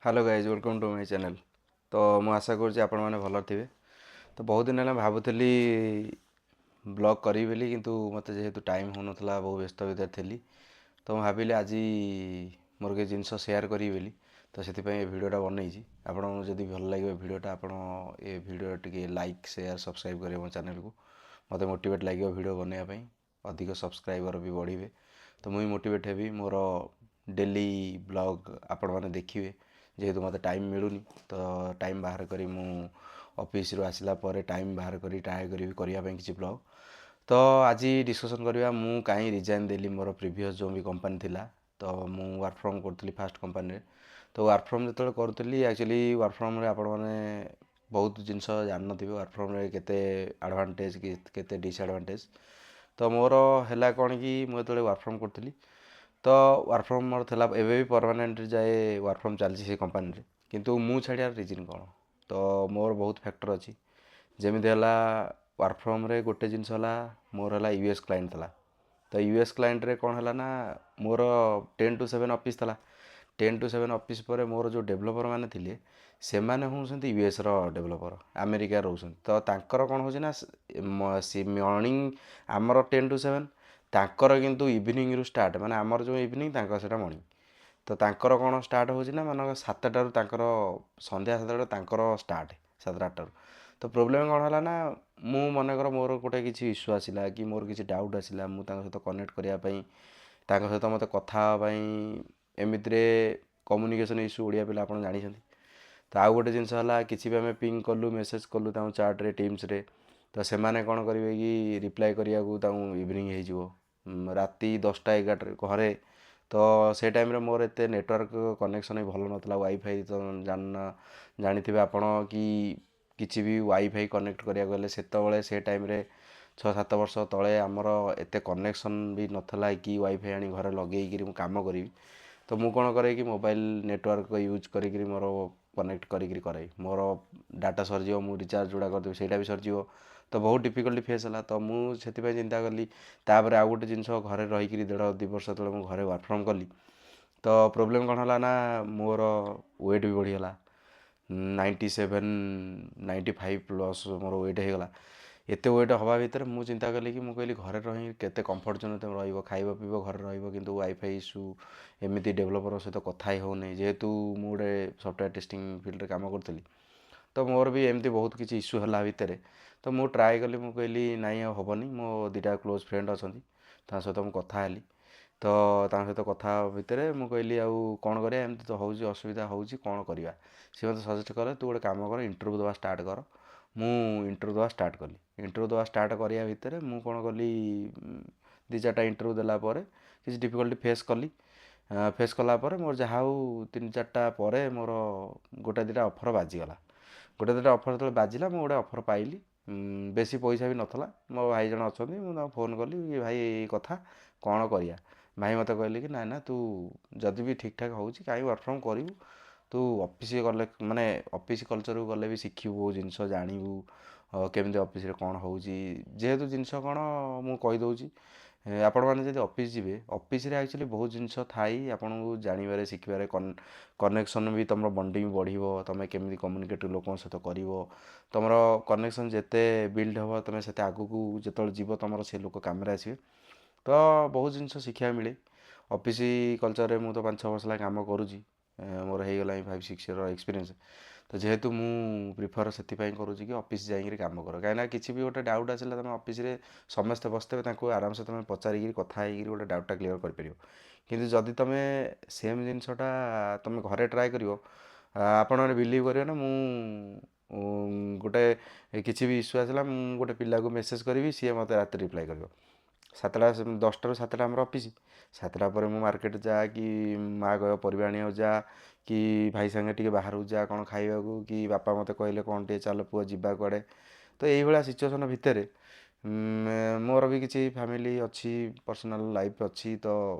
Hello guys welcome to my channel. तो ମୁଁ ଆଶା କରୁଛି ଆପଣମାନେ ଭଲ ଥିବେ। ତ ବହୁତ ଦିନ ହେଲା ଭାବୁଥିଲି ବ୍ଲଗ୍ କରିବି ବୋଲି, କିନ୍ତୁ ମୋତେ ଯେହେତୁ ଟାଇମ୍ ହେଉନଥିଲା, ବହୁ ବ୍ୟସ୍ତ ଭିତରେ ଥିଲି, ତ ମୁଁ ଭାବିଲି ଆଜି ମୋର କିଛି ଜିନିଷ ସେୟାର କରିବି ବୋଲି। ତ ସେଥିପାଇଁ ଏ ଭିଡ଼ିଓଟା ବନେଇଛି। ଆପଣଙ୍କୁ ଯଦି ଭଲ ଲାଗିବ ଭିଡ଼ିଓଟା, ଆପଣ ଏ ଭିଡ଼ିଓ ଟିକେ ଲାଇକ୍ ସେୟାର ସବସ୍କ୍ରାଇବ୍ କରିବେ ମୋ ଚ୍ୟାନେଲକୁ। ମୋତେ ମୋଟିଭେଟ୍ ଲାଗିବ ଭିଡ଼ିଓ ବନେଇବା ପାଇଁ, ଅଧିକ ସବସ୍କ୍ରାଇବର ବି ବଢ଼ିବେ। ତ ମୁଁ ମୋଟିଭେଟ୍ ହେବି, ମୋର ଡେଲି ବ୍ଲଗ୍ ଆପଣମାନେ ଦେଖିବେ। ଯେହେତୁ ମୋତେ ଟାଇମ୍ ମିଳୁନି, ତ ଟାଇମ୍ ବାହାର କରି ମୁଁ ଅଫିସରୁ ଆସିଲା ପରେ ଟାଇମ୍ ବାହାର କରି ଟ୍ରାଏ କରିବି କରିବା ପାଇଁ କିଛି ବ୍ଲଗ୍। ତ ଆଜି ଡିସ୍କସନ୍ କରିବା ମୁଁ କାହିଁ ରିଜାଇନ୍ ଦେଲି ମୋର ପ୍ରିଭିୟସ୍ ଯେଉଁ ବି କମ୍ପାନୀ ଥିଲା। ତ ମୁଁ ୱାର୍କ ଫ୍ରମ୍ କରୁଥିଲି ଫାଷ୍ଟ କମ୍ପାନୀରେ। ତ ୱାର୍କ ଫ୍ରମ୍ ଯେତେବେଳେ କରୁଥିଲି, ଆକ୍ଚୁଆଲି ୱାର୍କ ଫ୍ରମ୍ରେ ଆପଣମାନେ ବହୁତ ଜିନିଷ ଜାଣିନଥିବେ, ୱାର୍କ ଫ୍ରମ୍ରେ କେତେ ଆଡ଼ଭାଣ୍ଟେଜ୍ କେତେ ଡିସ୍ଆଡ଼ଭାଣ୍ଟେଜ୍। ତ ମୋର ହେଲା କ'ଣ କି, ମୁଁ ଯେତେବେଳେ ୱାର୍କ ଫ୍ରମ୍ କରୁଥିଲି, ତ ୱାର୍କ ଫ୍ରମ୍ ମୋର ଥିଲା, ଏବେ ବି ପରମାନେଣ୍ଟରେ ଯାଏ ୱାର୍କ ଫ୍ରମ୍ ଚାଲିଛି ସେ କମ୍ପାନୀରେ। କିନ୍ତୁ ମୁଁ ଛାଡ଼ିବାର ରିଜିନ୍ କ'ଣ? ତ ମୋର ବହୁତ ଫ୍ୟାକ୍ଟର ଅଛି। ଯେମିତି ହେଲା, ୱାର୍କ ଫ୍ରମ୍ରେ ଗୋଟେ ଜିନିଷ ହେଲା, ମୋର ହେଲା US କ୍ଲାଏଣ୍ଟ ଥିଲା। ତ US କ୍ଲାଏଣ୍ଟରେ କ'ଣ ହେଲା ନା, ମୋର 10 to 7 ଅଫିସ୍ ଥିଲା। 10 to 7 ଅଫିସ୍ ପରେ ମୋର ଯେଉଁ ଡେଭଲପର ମାନେ ଥିଲେ, ସେମାନେ ହେଉଛନ୍ତି USର ଡେଭଲପର, ଆମେରିକାରେ ରହୁଛନ୍ତି। ତ ତାଙ୍କର କ'ଣ ହେଉଛି ନା, ମର୍ଣ୍ଣିଂ ଆମର 10 to 7, ତାଙ୍କର କିନ୍ତୁ ଇଭିନିଂରୁ ଷ୍ଟାର୍ଟ, ମାନେ ଆମର ଯେଉଁ ଇଭିନିଂ ତାଙ୍କର ସେଇଟା ମର୍ଣ୍ଣିଂ। ତ ତାଙ୍କର କ'ଣ ଷ୍ଟାର୍ଟ ହେଉଛି ନା, ମାନେ 7ଟାରୁ ତାଙ୍କର ସନ୍ଧ୍ୟା 7ଟା ତାଙ୍କର ଷ୍ଟାର୍ଟ, 7ଟା 8ଟାରୁ। ତ ପ୍ରୋବ୍ଲେମ୍ କ'ଣ ହେଲା ନା, ମୁଁ ମନେକର ମୋର ଗୋଟେ କିଛି ଇସ୍ୟୁ ଆସିଲା କି ମୋର କିଛି ଡାଉଟ୍ ଆସିଲା, ମୁଁ ତାଙ୍କ ସହିତ କନେକ୍ଟ କରିବା ପାଇଁ, ତାଙ୍କ ସହିତ ମୋତେ କଥା ହେବା ପାଇଁ, ଏମିତିରେ କମ୍ୟୁନିକେସନ୍ ଇସ୍ୟୁ ଓଡ଼ିଆ ପିଲା ଆପଣ ଜାଣିଛନ୍ତି। ତ ଆଉ ଗୋଟେ ଜିନିଷ ହେଲା, କିଛି ବି ଆମେ ପିଙ୍ଗ କଲୁ, ମେସେଜ୍ କଲୁ ତାଙ୍କୁ ଚାର୍ଟରେ, ଟିମ୍ସରେ, ତ ସେମାନେ କ'ଣ କରିବେ କି ରିପ୍ଲାଏ କରିବାକୁ ତାଙ୍କୁ ଇଭିନିଂ ହେଇଯିବ, ରାତି 10ଟା 11ଟାରେ ଘରେ। ତ ସେ ଟାଇମ୍ରେ ମୋର ଏତେ ନେଟୱାର୍କ କନେକ୍ସନ୍ ବି ଭଲ ନଥିଲା। ୱାଇଫାଇ ତ ଜାଣିଥିବେ ଆପଣ କି କିଛି ବି ୱାଇଫାଇ କନେକ୍ଟ କରିବାକୁ ହେଲେ, ସେତେବେଳେ ସେ ଟାଇମ୍ରେ 6-7 ବର୍ଷ ତଳେ ଆମର ଏତେ କନେକ୍ସନ୍ ବି ନଥିଲା କି ୱାଇଫାଇ ଆଣି ଘରେ ଲଗେଇକିରି ମୁଁ କାମ କରିବି। ତ ମୁଁ କ'ଣ କରେ କି ମୋବାଇଲ୍ ନେଟୱାର୍କ ୟୁଜ୍ କରିକିରି ମୋର କନେକ୍ଟ କରିକିରି କରେ। ମୋର ଡାଟା ସରିଯିବ, ମୁଁ ରିଚାର୍ଜ ଯୋଉଟା କରିଦେବି ସେଇଟା ବି ସରିଯିବ। ତ ବହୁତ ଡିଫିକଲ୍ଟି ଫେସ୍ ହେଲା। ତ ମୁଁ ସେଥିପାଇଁ ଚିନ୍ତା କଲି। ତାପରେ ଆଉ ଗୋଟେ ଜିନିଷ, ଘରେ ରହିକିରି 1.5-2 ବର୍ଷ ତଳେ ମୁଁ ଘରେ ୱାର୍କ ଫ୍ରମ୍ କଲି। ତ ପ୍ରୋବ୍ଲେମ୍ କ'ଣ ହେଲା ନା, ମୋର ୱେଟ୍ ବି ବଢ଼ିଗଲା। 97 95 ପ୍ଲସ୍ ମୋର ୱେଟ୍ ହେଇଗଲା। ଏତେ ୱେଟ୍ ହେବା ଭିତରେ ମୁଁ ଚିନ୍ତା କଲି କି, ମୁଁ କହିଲି ଘରେ ରହି କେତେ କମ୍ଫର୍ଟ ଜୋନ୍ ତମେ ରହିବ, ଖାଇବ ପିଇବ ଘରେ ରହିବ, କିନ୍ତୁ ୱାଇଫାଇ ଇସ୍ୟୁ, ଏମିତି ଡେଭଲପର ସହିତ କଥା ହି ହେଉନି। ଯେହେତୁ ମୁଁ ଗୋଟେ ସଫ୍ଟୱେର୍ ଟେଷ୍ଟିଂ ଫିଲ୍ଡରେ କାମ କରୁଥିଲି, ତ ମୋର ବି ଏମିତି ବହୁତ କିଛି ଇସ୍ୟୁ ହେଲା ଭିତରେ। ତ ମୁଁ ଟ୍ରାଏ କଲି, ମୁଁ କହିଲି ନାଇଁ ଆଉ ହେବନି। ମୋ 2ଟା କ୍ଲୋଜ୍ ଫ୍ରେଣ୍ଡ ଅଛନ୍ତି, ତାଙ୍କ ସହିତ ମୁଁ କଥା ହେଲି। ତ ତାଙ୍କ ସହିତ କଥା ହେବା ଭିତରେ ମୁଁ କହିଲି ଆଉ କ'ଣ କରିବା, ଏମିତି ତ ହେଉଛି, ଅସୁବିଧା ହେଉଛି, କ'ଣ କରିବା। ସିଏ ମୋତେ ସଜେଷ୍ଟ କଲେ, ତୁ ଗୋଟେ କାମ କର, ଇଣ୍ଟରଭ୍ୟୁ ଦେବା ଷ୍ଟାର୍ଟ କର। ମୁଁ ଇଣ୍ଟରଭ୍ୟୁ ଦେବା ଷ୍ଟାର୍ଟ କଲି। ଇଣ୍ଟରଭ୍ୟୁ ଦେବା ଷ୍ଟାର୍ଟ କରିବା ଭିତରେ ମୁଁ କ'ଣ କଲି, 2-4ଟା ଇଣ୍ଟରଭ୍ୟୁ ଦେଲା ପରେ କିଛି ଡିଫିକଲ୍ଟି ଫେସ୍ କଲି। ଫେସ୍ କଲା ପରେ ମୋର ଯାହା ହଉ 3-4ଟା ପରେ ମୋର ଗୋଟେ 2ଟା ଅଫର୍ ବାଜିଗଲା। ଗୋଟେ 2ଟା ଅଫର୍ ଯେତେବେଳେ ବାଜିଲା, ମୁଁ ଗୋଟେ ଅଫର୍ ପାଇଲି। ବେଶୀ ପଇସା ବି ନଥିଲା। ମୋ ଭାଇ ଜଣେ ଅଛନ୍ତି, ମୁଁ ତାଙ୍କୁ ଫୋନ୍ କଲି, ଭାଇ ଏଇ କଥା କ'ଣ କରିବା। ଭାଇ ମୋତେ କହିଲେ କି, ନା ନା ତୁ ଯଦି ବି ଠିକ୍ ଠାକ୍ ହେଉଛି, କାହିଁ ୱାର୍କ ଫ୍ରମ୍ କରିବୁ, ତୁ ଅଫିସ୍ ଗଲେ, ମାନେ ଅଫିସ୍ କଲଚରକୁ ଗଲେ ବି ଶିଖିବୁ, ବହୁତ ଜିନିଷ ଜାଣିବୁ, କେମିତି ଅଫିସରେ କ'ଣ ହେଉଛି। ଯେହେତୁ ଜିନିଷ କ'ଣ ମୁଁ କହିଦେଉଛି, ଆପଣମାନେ ଯଦି ଅଫିସ୍ ଯିବେ, ଅଫିସରେ ଆକ୍ଚୁଆଲି ବହୁତ ଜିନିଷ ଥାଇ ଆପଣଙ୍କୁ ଜାଣିବାରେ, ଶିଖିବାରେ, କନେକ୍ସନ୍ ବି ତୁମର ବଣ୍ଡିଙ୍ଗ ବଢ଼ିବ, ତୁମେ କେମିତି କମ୍ୟୁନିକେଟ୍ ଲୋକଙ୍କ ସହିତ କରିବ, ତୁମର କନେକ୍ସନ୍ ଯେତେ ବିଲ୍ଡ ହେବ, ତୁମେ ସେତେ ଆଗକୁ ଯେତେବେଳେ ଯିବ, ତୁମର ସେ ଲୋକ କାମରେ ଆସିବେ। ତ ବହୁତ ଜିନିଷ ଶିଖିବାକୁ ମିଳେ ଅଫିସ୍ କଲଚରରେ। ମୁଁ ତ 5-6 ବର୍ଷ ହେଲା କାମ କରୁଛି, ମୋର ହେଇଗଲାଣି 5-6 ଇୟର ଏକ୍ସପିରିଏନ୍ସ। ତ ଯେହେତୁ ମୁଁ ପ୍ରିଫର୍ ସେଥିପାଇଁ କରୁଛି କି ଅଫିସ୍ ଯାଇକିରି କାମ କର, କାହିଁକିନା କିଛି ବି ଗୋଟେ ଡାଉଟ୍ ଆସିଲା, ତୁମେ ଅଫିସରେ ସମସ୍ତେ ବସିଥିବେ, ତାଙ୍କୁ ଆରାମସେ ତୁମେ ପଚାରିକିରି କଥା ହେଇକିରି ଗୋଟେ ଡାଉଟ୍ଟା କ୍ଲିୟର୍ କରିପାରିବ। କିନ୍ତୁ ଯଦି ତୁମେ ସେମ୍ ଜିନିଷଟା ତୁମେ ଘରେ ଟ୍ରାଏ କରିବ, ଆପଣମାନେ ବିଲିଭ୍ କରିବେ ନା, ମୁଁ ଗୋଟେ କିଛି ବି ଇସ୍ୟୁ ଆସିଲା, ମୁଁ ଗୋଟେ ପିଲାକୁ ମେସେଜ୍ କରିବି, ସିଏ ମୋତେ ରାତିରେ ରିପ୍ଲାଏ କରିବ। 10ଟାରୁ 7ଟା ଆମର ଅଫିସ୍। 7ଟା ପରେ ମୁଁ ମାର୍କେଟ ଯା, କି ମାଆ କହିବ ପରିବା ଆଣିବାକୁ ଯା, କି ଭାଇ ସାଙ୍ଗେ ଟିକେ ବାହାରକୁ ଯା କ'ଣ ଖାଇବାକୁ, କି ବାପା ମୋତେ କହିଲେ କ'ଣ ଟିକେ ଚାଲ ପୁଅ ଯିବା କୁଆଡ଼େ। ତ ଏଇଭଳିଆ ସିଚୁଏସନ୍ ଭିତରେ ମୋର ବି କିଛି ଫ୍ୟାମିଲି ଅଛି, ପର୍ସନାଲ୍ ଲାଇଫ୍ ଅଛି। ତ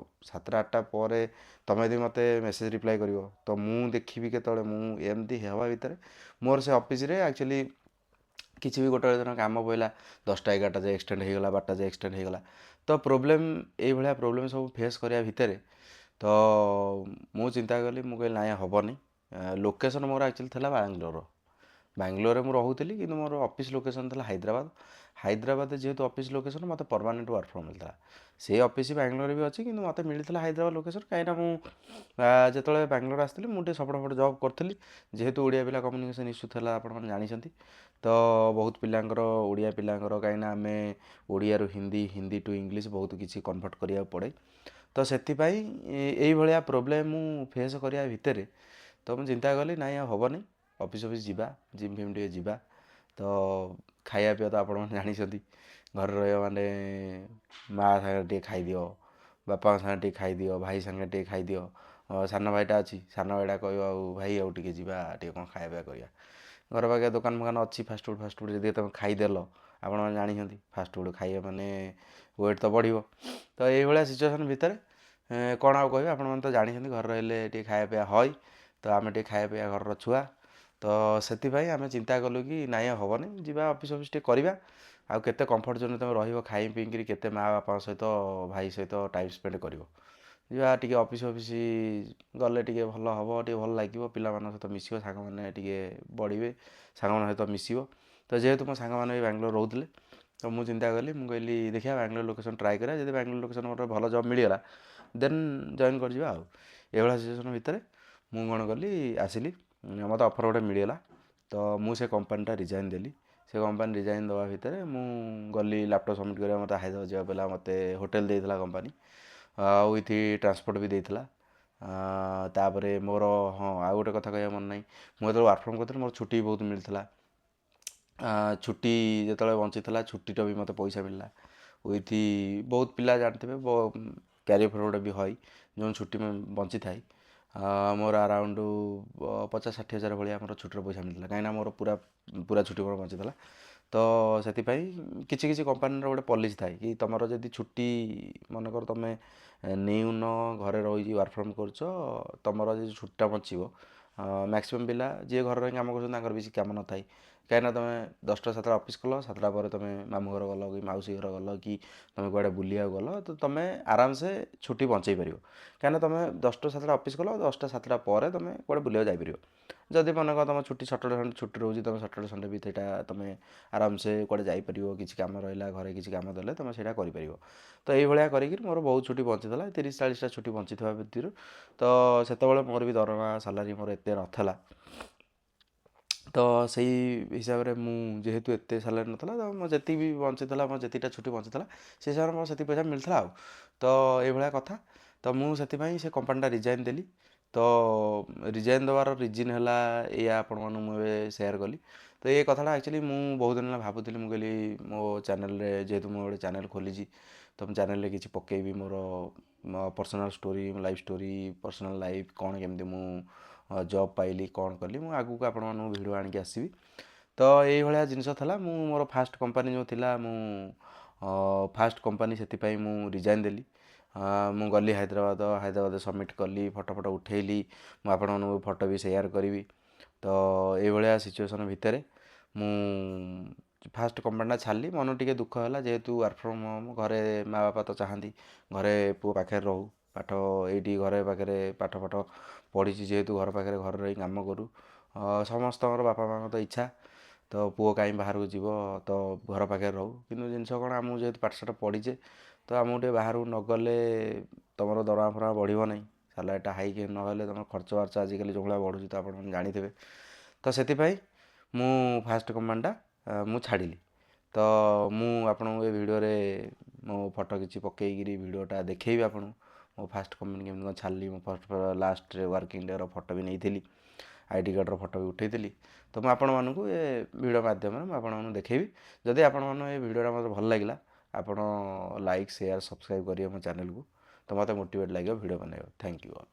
7ଟା 8ଟା ପରେ ତୁମେ ଯଦି ମୋତେ ମେସେଜ୍ ରିପ୍ଲାଏ କରିବ, ତ ମୁଁ ଦେଖିବି କେତେବେଳେ। ମୁଁ ଏମିତି ହେବା ଭିତରେ ମୋର ସେ ଅଫିସରେ ଆକ୍ଚୁଆଲି କିଛି ବି ଗୋଟେ ଦିନ କାମ ପଡ଼ିଲା, 10ଟା 11ଟା ଯାଏ ଏକ୍ସଟେଣ୍ଡ ହେଇଗଲା, 12ଟା ଯାଏ ଏକ୍ସଟେଣ୍ଡ ହେଇଗଲା। ତ ପ୍ରୋବ୍ଲେମ୍, ଏଇଭଳିଆ ପ୍ରୋବ୍ଲେମ୍ ସବୁ ଫେସ୍ କରିବା ଭିତରେ, ତ ମୁଁ ଚିନ୍ତା କଲି, ମୁଁ କହିଲି ନାଇଁ ହେବନି, ଲୋକେସନ୍ ମୋର ଆକ୍ଚୁଆଲି ଥିଲା ବାଙ୍ଗଲୋରରେ ମୁଁ ରହୁଥିଲି, କିନ୍ତୁ ମୋର ଅଫିସ୍ ଲୋକେସନ୍ ଥିଲା ହାଇଦ୍ରାବାଦ ଯେହେତୁ ଅଫିସ୍ ଲୋକେସନ୍ ମୋତେ ପର୍ମାନେଣ୍ଟ ୱାର୍କ ଫ୍ରମ୍ ମିଳିଥିଲା। ସେଇ ଅଫିସ୍ ବାଙ୍ଗଲୋରରେ ବି ଅଛି, କିନ୍ତୁ ମୋତେ ମିଳିଥିଲା ହାଇଦ୍ରାବାଦ ଲୋକେସନ୍। କାହିଁକିନା ମୁଁ ଯେତେବେଳେ ବାଙ୍ଗଲୋର ଆସିଥିଲି ମୁଁ ଟିକେ ସେପଟେ ଜବ୍ କରିଥିଲି। ଯେହେତୁ ଓଡ଼ିଆ ପିଲା କମ୍ୟୁନିକେସନ୍ ଇସ୍ୟୁ ଥିଲା ଆପଣମାନେ ଜାଣିଛନ୍ତି, ତ ବହୁତ ପିଲାଙ୍କର ଓଡ଼ିଆ ପିଲାଙ୍କର କାହିଁକିନା ଆମେ ଓଡ଼ିଆରୁ ହିନ୍ଦୀ ଟୁ ଇଂଲିଶ ବହୁତ କିଛି କନଭର୍ଟ କରିବାକୁ ପଡ଼େ। ତ ସେଥିପାଇଁ ଏଇଭଳିଆ ପ୍ରୋବ୍ଲେମ୍ ମୁଁ ଫେସ୍ କରିବା ଭିତରେ ତ ମୁଁ ଚିନ୍ତା କଲି ନାଇଁ ଆଉ ହେବନି, ଅଫିସ୍ ଯିବା, ଜିମ୍ ଫିମ୍ ଟିକେ ଯିବା। ତ ଖାଇବା ପିଇବା ତ ଆପଣମାନେ ଜାଣିଛନ୍ତି, ଘରେ ରହିବ ମାନେ ମାଆ ସାଙ୍ଗରେ ଟିକେ ଖାଇଦିଅ, ବାପାଙ୍କ ସାଙ୍ଗରେ ଟିକେ ଖାଇଦିଅ, ଭାଇ ସାଙ୍ଗରେ ଟିକେ ଖାଇଦିଅ। ସାନ ଭାଇଟା ଅଛି, ସାନ ଭାଇଟା କହିବ ଆଉ ଭାଇ ଆଉ ଟିକେ ଯିବା, ଟିକେ କ'ଣ ଖାଇବା ପିଇବା କରିବା। ଘର ପାଖରେ ଦୋକାନ ଫୋକାନ ଅଛି ଫାଷ୍ଟଫୁଡ଼୍ ଯଦି ତୁମେ ଖାଇଦେଲ, ଆପଣମାନେ ଜାଣିଛନ୍ତି ଫାଷ୍ଟଫୁଡ଼୍ ଖାଇବା ମାନେ ୱେଟ୍ ତ ବଢ଼ିବ। ତ ଏଇଭଳିଆ ସିଚୁଏସନ୍ ଭିତରେ କ'ଣ ଆଉ କହିବେ, ଆପଣମାନେ ତ ଜାଣିଛନ୍ତି ଘରେ ରହିଲେ ଟିକେ ଖାଇବା ପିଇବା ହଇ। ତ ଆମେ ଟିକେ ଖାଇବା ପିଇବା ଘରର ଛୁଆ, ତ ସେଥିପାଇଁ ଆମେ ଚିନ୍ତା କଲୁ କି ନାଇଁ ଆଉ ହେବନି, ଯିବା ଅଫିସ୍ ଟିକେ କରିବା। ଆଉ କେତେ କମ୍ଫର୍ଟ ଜୋନ୍ରେ ତୁମେ ରହିବ ଖାଇ ପିଇକିରି, କେତେ ମାଆ ବାପାଙ୍କ ସହିତ ଭାଇ ସହିତ ଟାଇମ୍ ସ୍ପେଣ୍ଡ କରିବ। ଯିବା ଟିକେ ଅଫିସ୍ ଗଲେ ଟିକେ ଭଲ ହେବ, ଟିକେ ଭଲ ଲାଗିବ, ପିଲାମାନଙ୍କ ସହିତ ମିଶିବ, ସାଙ୍ଗମାନେ ଟିକେ ବଢ଼ିବେ, ସାଙ୍ଗମାନଙ୍କ ସହିତ ମିଶିବ। ତ ଯେହେତୁ ମୋ ସାଙ୍ଗମାନେ ବି ବାଙ୍ଗଲୋର ରହୁଥିଲେ, ତ ମୁଁ ଚିନ୍ତା କଲି, ମୁଁ କହିଲି ଦେଖିବା ବାଙ୍ଗଲୋର ଲୋକେସନ୍ ଟ୍ରାଏ କରିବା, ଯଦି ବାଙ୍ଗଲୋର ଲୋକେସନ୍ ଗୋଟେ ଭଲ ଜବ୍ ମିଳିଗଲା ଦେନ୍ ଜଏନ୍ କରିଯିବା। ଆଉ ଏଇଭଳିଆ ସିଚୁଏସନ୍ ଭିତରେ ମୁଁ କ'ଣ କଲି, ଆସିଲି, ମୋତେ ଅଫର୍ ଗୋଟେ ମିଳିଗଲା। ତ ମୁଁ ସେ କମ୍ପାନୀଟା ରିଜାଇନ୍ ଦେଲି। ସେ କମ୍ପାନୀ ରିଜାଇନ୍ ଦେବା ଭିତରେ ମୁଁ ଗଲି ଲ୍ୟାପଟପ୍ ସବମିଟ୍ କରିବା, ମୋତେ ହାଇଦ୍ରାବାଦ ଯିବାକୁ ପଡ଼ିଲା। ମୋତେ ହୋଟେଲ୍ ଦେଇଥିଲା କମ୍ପାନୀ, ୱିଥ୍ ଟ୍ରାନ୍ସପୋର୍ଟ ବି ଦେଇଥିଲା। ତାପରେ ମୋର ଆଉ ଗୋଟେ କଥା କହିବା ମନେ ନାହିଁ, ମୁଁ ଯେତେବେଳେ ୱାର୍କ ଫ୍ରମ୍ କରୁଥିଲି ମୋର ଛୁଟି ବି ବହୁତ ମିଳିଥିଲା। ଛୁଟି ଯେତେବେଳେ ବଞ୍ଚିଥିଲା ଛୁଟିର ବି ମୋତେ ପଇସା ମିଳିଲା। ୱିଥ୍ ବହୁତ ପିଲା ଜାଣିଥିବେ କ୍ୟାରିୟର୍ ଫରୱାର୍ଡ଼ ବି ହଇ ଯେଉଁ ଛୁଟି ବଞ୍ଚିଥାଏ, ମୋର ଆରାଉଣ୍ଡ 50-60 ହଜାର ଭଳିଆ ମୋର ଛୁଟିର ପଇସା ମିଳିଥିଲା। କାହିଁକିନା ମୋର ପୁରା ଛୁଟି ମୋର ବଞ୍ଚିଥିଲା। ତ ସେଥିପାଇଁ କିଛି କିଛି କମ୍ପାନୀର ଗୋଟେ ପଲିସି ଥାଏ କି ତୁମର ଯଦି ଛୁଟି ମନେକର ତୁମେ ନେଉନ, ଘରେ ରହିକି ୱାର୍କ ଫ୍ରମ୍ କରୁଛ, ତୁମର ଯଦି ଛୁଟିଟା ବଞ୍ଚିବ, ମ୍ୟାକ୍ସିମମ୍ ପିଲା ଯିଏ ଘରେ ରହି କାମ କରୁଛନ୍ତି ତାଙ୍କର ବେଶୀ କାମ ନଥାଏ। କାହିଁକିନା ତୁମେ 10ଟା 7ଟା ଅଫିସ୍ କଲ, 7ଟା ପରେ ତୁମେ ମାମୁଁ ଘର ଗଲ କି ମାଉସୀ ଘର ଗଲ କି ତୁମେ କୁଆଡ଼େ ବୁଲିବାକୁ ଗଲ, ତ ତୁମେ ଆରାମସେ ଛୁଟି ବଞ୍ଚେଇ ପାରିବ। କାହିଁକିନା ତୁମେ 10ଟା 7ଟା ଅଫିସ୍ କଲ, 10ଟା 7ଟା ପରେ ତୁମେ କୁଆଡ଼େ ବୁଲିବାକୁ ଯାଇପାରିବ। ଯଦି ମନେକର ତୁମ ଛୁଟି ସଟର୍ଡ଼େ ସଣ୍ଡେ ଛୁଟି ରହୁଛି, ତୁମେ ସଟର୍ଡ଼େ ସଣ୍ଡେ ବି ସେଇଟା ତୁମେ ଆରାମସେ କୁଆଡ଼େ ଯାଇପାରିବ। କିଛି କାମ ରହିଲା, ଘରେ କିଛି କାମ ଦେଲେ ତୁମେ ସେଇଟା କରିପାରିବ। ତ ଏଇଭଳିଆ କରିକିରି ମୋର ବହୁତ ଛୁଟି ବଞ୍ଚିଥିଲା, 30-40ଟା ଛୁଟି ବଞ୍ଚିଥିବା ଭିତରୁ। ତ ସେତେବେଳେ ମୋର ବି ଦରମା ସାଲାରୀ ମୋର ଏତେ ନଥିଲା, ତ ସେଇ ହିସାବରେ ମୁଁ ଯେହେତୁ ଏତେ ସାଲାରୀ ନଥିଲା, ତ ମୋର ଯେତିକି ବି ବଞ୍ଚିଥିଲା, ମୋର ଯେତିକିଟା ଛୁଟି ବଞ୍ଚିଥିଲା ସେ ହିସାବରେ ମୋର ସେତିକି ପଇସା ମିଳିଥିଲା। ଆଉ ତ ଏଇଭଳିଆ କଥା। ତ ମୁଁ ସେଥିପାଇଁ ସେ କମ୍ପାନୀଟା ରିଜାଇନ୍ ଦେଲି। ତ ରିଜାଇନ୍ ଦେବାର ରିଜିନ୍ ହେଲା ଏଇଆ, ଆପଣମାନଙ୍କୁ ମୁଁ ଏବେ ସେୟାର କଲି। ତ ଏ କଥାଟା ଆକ୍ଚୁଆଲି ମୁଁ ବହୁତ ଦିନ ହେଲା ଭାବୁଥିଲି। ମୁଁ କହିଲି ମୋ ଚ୍ୟାନେଲ୍ରେ, ଯେହେତୁ ମୁଁ ଗୋଟେ ଚ୍ୟାନେଲ୍ ଖୋଲିଛି, ତ ମୁଁ ଚ୍ୟାନେଲ୍ରେ କିଛି ପକେଇବି ମୋର personal story, life story, personal life କ'ଣ କେମିତି ମୁଁ ଜବ୍ ପାଇଲି, କ'ଣ କଲି, ମୁଁ ଆଗକୁ ଆପଣମାନଙ୍କୁ ଭିଡ଼ିଓ ଆଣିକି ଆସିବି। ତ ଏଇଭଳିଆ ଜିନିଷ ଥିଲା। ମୁଁ ମୋର ଫାର୍ଷ୍ଟ କମ୍ପାନୀ ଯେଉଁ ଥିଲା, ମୁଁ ଫାର୍ଷ୍ଟ କମ୍ପାନୀ, ସେଥିପାଇଁ ମୁଁ ରିଜାଇନ୍ ଦେଲି। ମୁଁ ଗଲି ହାଇଦ୍ରାବାଦ ସବମିଟ୍ କଲି, ଫଟୋ ଉଠେଇଲି, ମୁଁ ଆପଣମାନଙ୍କୁ ଫଟୋ ବି ସେୟାର କରିବି। ତ ଏଇଭଳିଆ ସିଚୁଏସନ୍ ଭିତରେ ମୁଁ ଫାର୍ଷ୍ଟ କମ୍ପାନୀଟା ଛାଡ଼ିଲି। ମନ ଟିକେ ଦୁଃଖ ହେଲା, ଯେହେତୁ ୱାର୍କ ଫ୍ରମ୍ ହୋମ୍, ଘରେ ମାଆ ବାପା ତ ଚାହାନ୍ତି ଘରେ ପୁଅ ପାଖରେ ରହୁ, ପାଠ ଏଇଠି ଘରେ ପାଖରେ ପାଠ ପଢ଼ିଛି, ଯେହେତୁ ଘର ପାଖରେ ଘରେ ରହି କାମ କରୁ। ସମସ୍ତଙ୍କର ବାପା ମାଆଙ୍କ ତ ଇଚ୍ଛା, ତ ପୁଅ କାହିଁ ବାହାରକୁ ଯିବ, ତ ଘର ପାଖରେ ରହୁ। କିନ୍ତୁ ଜିନିଷ କ'ଣ, ଆମକୁ ଯେହେତୁ ପାଠଶାଠ ପଢ଼ିଛେ, ତ ଆମକୁ ଟିକେ ବାହାରକୁ ନଗଲେ ତୁମର ଦରମା ଫରମା ବଢ଼ିବ ନାହିଁ। ସାଲାରୀଟା ହାଇକ୍ ନହେଲେ ତୁମର ଖର୍ଚ୍ଚ ବାର୍ଚ୍ଚ ଆଜିକାଲି ଯେଉଁ ଭଳିଆ ବଢ଼ୁଛି ତ ଆପଣମାନେ ଜାଣିଥିବେ। ତ ସେଥିପାଇଁ ମୁଁ ଫାର୍ଷ୍ଟ କମ୍ପାନୀଟା ମୁଁ ଛାଡ଼ିଲି। ତ ମୁଁ ଆପଣଙ୍କୁ ଏ ଭିଡ଼ିଓରେ ମୋ ଫଟୋ କିଛି ପକେଇକିରି ଭିଡ଼ିଓଟା ଦେଖେଇବି ଆପଣଙ୍କୁ। ମୋ ଫାର୍ଷ୍ଟ କମ୍ପାନୀ କେମିତି କ'ଣ ଛାଡ଼ିଲି, ମୋ ଲାଷ୍ଟରେ ୱାର୍କିଂ ଡେର ଫଟୋ ବି ନେଇଥିଲି, ଆଇ ଡ଼ି କାର୍ଡ଼ର ଫଟୋ ବି ଉଠେଇଥିଲି। ତ ମୁଁ ଆପଣମାନଙ୍କୁ ଏ ଭିଡ଼ିଓ ମାଧ୍ୟମରେ ମୁଁ ଆପଣମାନଙ୍କୁ ଦେଖେଇବି। ଯଦି ଆପଣମାନଙ୍କୁ ଏ ଭିଡ଼ିଓଟା ମୋତେ ଭଲ ଲାଗିଲା, ଆପଣ ଲାଇକ୍, ସେୟାର, ସବସ୍କ୍ରାଇବ୍ କରିବେ ମୋ ଚ୍ୟାନେଲ୍କୁ। ତ ମୋତେ ମୋଟିଭେଟ୍ ଲାଗିବ ଭିଡ଼ିଓ ବନାଇବାକୁ। Thank you all.